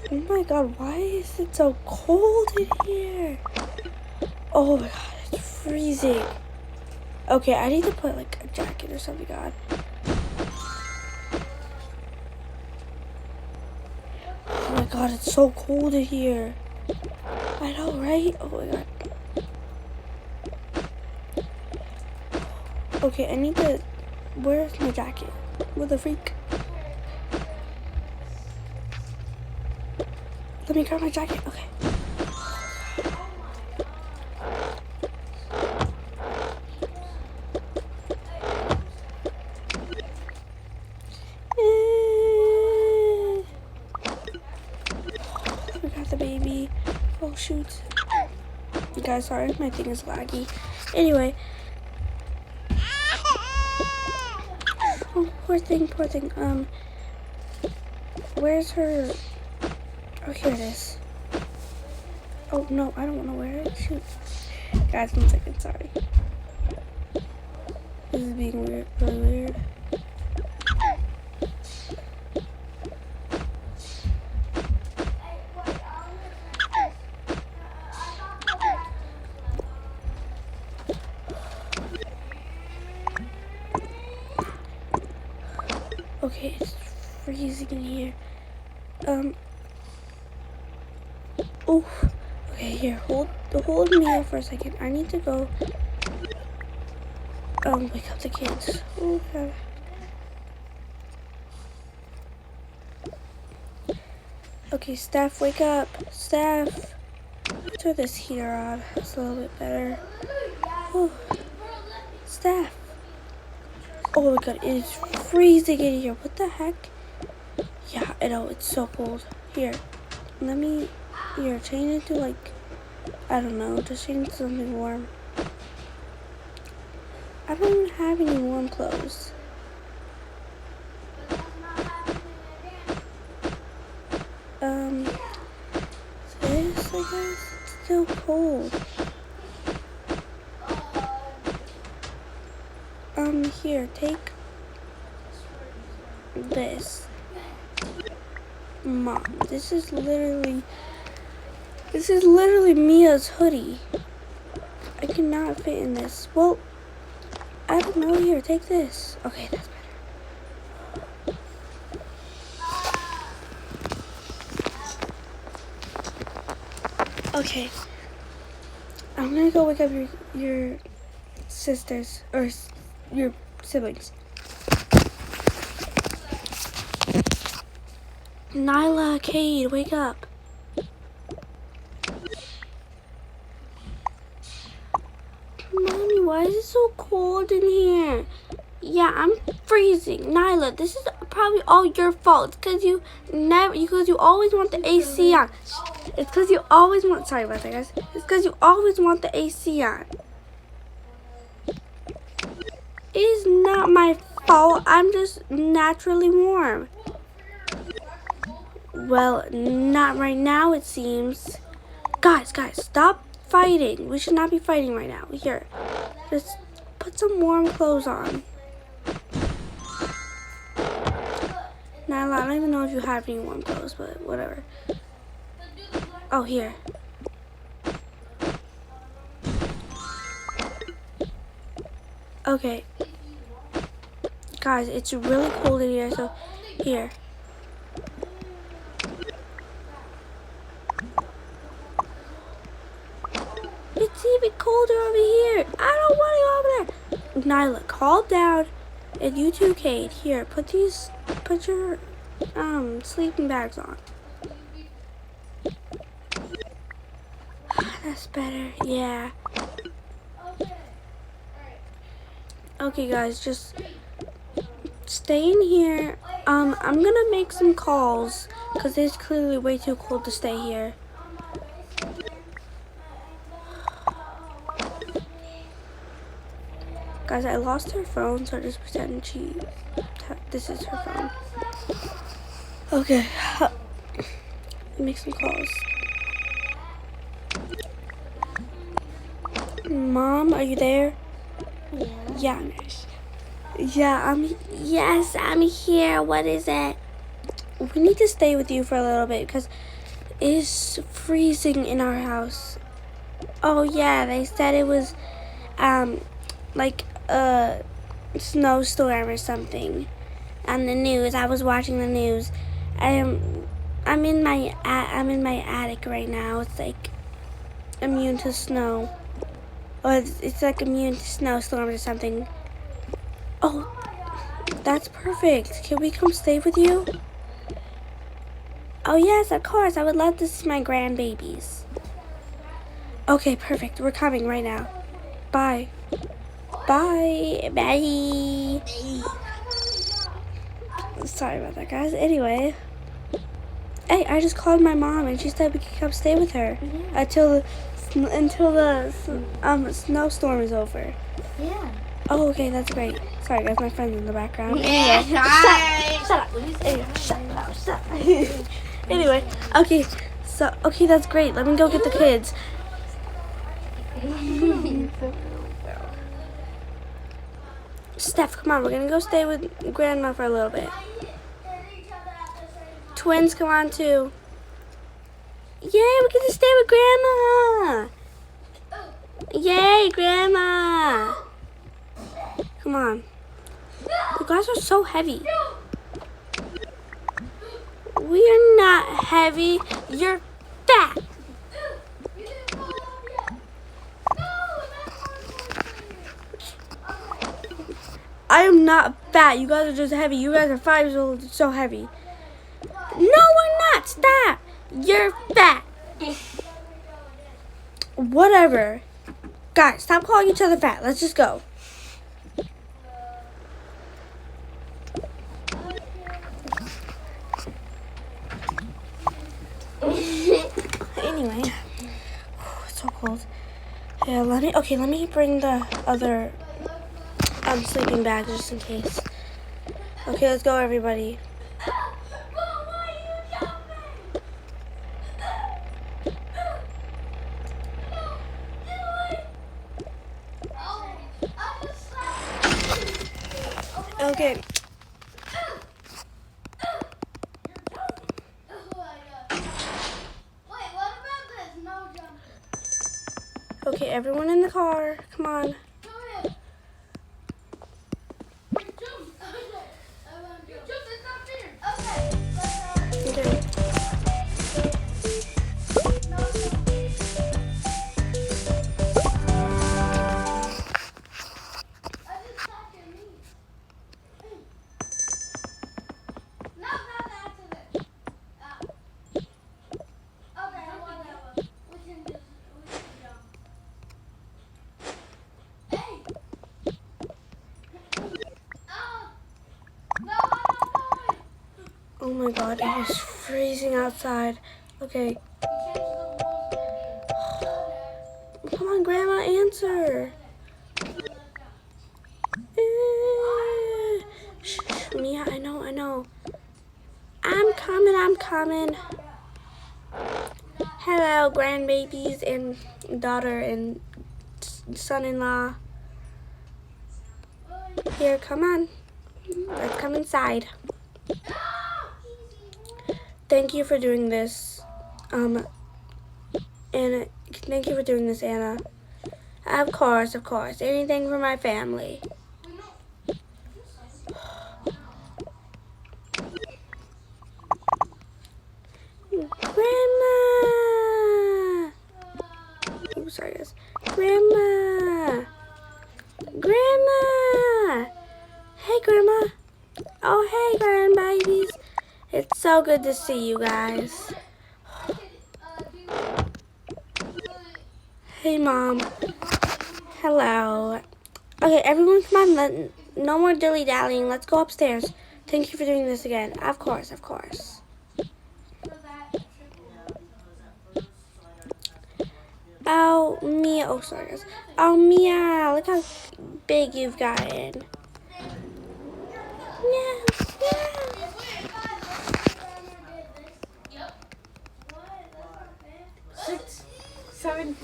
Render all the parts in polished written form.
Oh my god, why is it so cold in here? Oh my god, it's freezing. Okay, I need to put like a jacket or something on. Oh my god, it's so cold in here. I know, right? Oh my god. Okay, I need to... Where's my jacket? What the freak? Let me grab my jacket. Okay. Let me grab the baby. Oh shoot. You guys, sorry, my thing is laggy. Anyway. Oh, poor thing, poor thing. Where's her... Oh, here it is. Oh, no, I don't want to wear it. Shoot. Guys, 1 second, sorry. This is being weird, really weird. Okay, it's freezing in here. Oh, okay, here, hold me here for a second. I need to go, wake up the kids. Oh, God. Okay, Steph, wake up. Steph. Turn this heater on. It's a little bit better. Oh, Steph. Oh my god, it is freezing in here. What the heck? Yeah, I know, it's so cold. Here, let me, here, change it to like, I don't know, just change it to something warm. I don't even have any warm clothes. This, I guess, it's still cold. Here, take this. Mom, this is literally Mia's hoodie. I cannot fit in this. Well, I don't know. Here, take this. Okay, that's better. Okay. I'm gonna go wake up your sisters, or your siblings. Nyla, Cade, wake up. Mommy, why is it so cold in here? Yeah, I'm freezing. Nyla, this is probably all your fault. It's because you always want the AC on. It's because you always want, sorry about that, guys. It's because you always want the AC on. It is not my fault. I'm just naturally warm. Well, not right now, it seems. Guys, stop fighting. We should not be fighting right now. Here, just put some warm clothes on. Nyla, I don't even know if you have any warm clothes, but whatever. Oh, here. Okay. Guys, it's really cold in here, so here. It's even colder over here. I don't want to go over there. Nyla, calm down. And you too, Cade. Here, put your sleeping bags on. That's better. Yeah. Okay, guys, just stay in here. I'm gonna make some calls because it's clearly way too cold to stay here. Guys, I lost her phone, so I just pretend this is her phone. Okay, make some calls. Mom, are you there? Yeah. Yes, I'm here. What is it? we need to stay with you for a little bit because it's freezing in our house. Oh yeah, they said it was like a snowstorm or something on the news. I was watching the news. I'm in my attic right now. It's like immune to snow. Or it's like immune to snowstorms or something. Oh, that's perfect. Can we come stay with you? Oh yes, of course. I would love to see my grandbabies. Okay, perfect. We're coming right now. Bye. Bye. Bye. Sorry about that, guys. Anyway. Hey, I just called my mom and she said we could come stay with her until the snowstorm is over. Yeah. Oh, okay, that's great. Sorry, guys, my friend's in the background. Yeah. Anyway, shut up. Anyway, shut up. Anyway, okay, that's great. Let me go get the kids. Steph, come on, we're gonna go stay with Grandma for a little bit. Twins, come on too. Yay, we're gonna stay with Grandma. Yay, Grandma. Come on. You guys are so heavy. We are not heavy. You're fat. I am not fat. You guys are just heavy. You guys are 5 years old. So heavy. No, we're not. Stop. You're fat. Whatever. Guys, stop calling each other fat. Let's just go. Anyway, it's so cold. Yeah, let me bring the other sleeping bag just in case. Okay, let's go, everybody. Okay. Okay, everyone in the car, come on. Okay. Oh my god, it is freezing outside. Okay. Come on, Grandma, answer. Shh, Mia, I know. I'm coming. Hello, grandbabies and daughter and son-in-law. Here, come on. Let's come inside. Thank you for doing this, and thank you for doing this, Anna. Of course. Anything for my family. Grandma! Oh, sorry, guys. Grandma! Hey, Grandma! Oh, hey, grandbabies! It's so good to see you guys. Hey, Mom. Hello. Okay, everyone, come on. No more dilly-dallying. Let's go upstairs. Thank you for doing this again. Of course. Oh, Mia. Oh, sorry, guys. Oh, Mia. Look how big you've gotten. Yeah. 6, 7.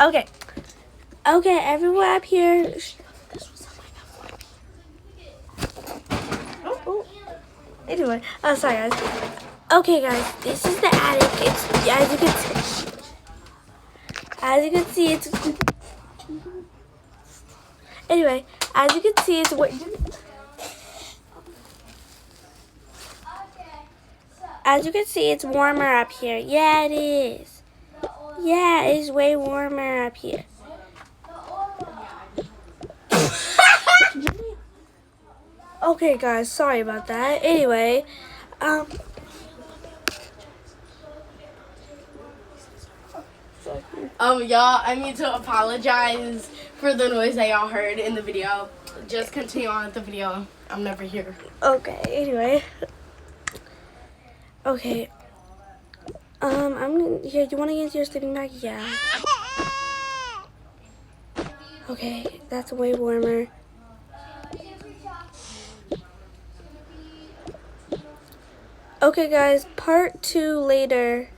Okay, everyone up here. Anyway. Anyway, sorry guys. Okay guys, this is the attic. It's as you can see it's anyway, as you can see it's as you can see it's warmer up here. Yeah, it is. Yeah, it is way warmer up here. Okay guys, sorry about that. Anyway, y'all, I need to apologize for the noise that y'all heard in the video. Just continue on with the video. I'm never here. okay, anyway. Okay. Here, you want to get into your sleeping bag? Yeah. Okay, that's way warmer. Okay guys, part 2 later.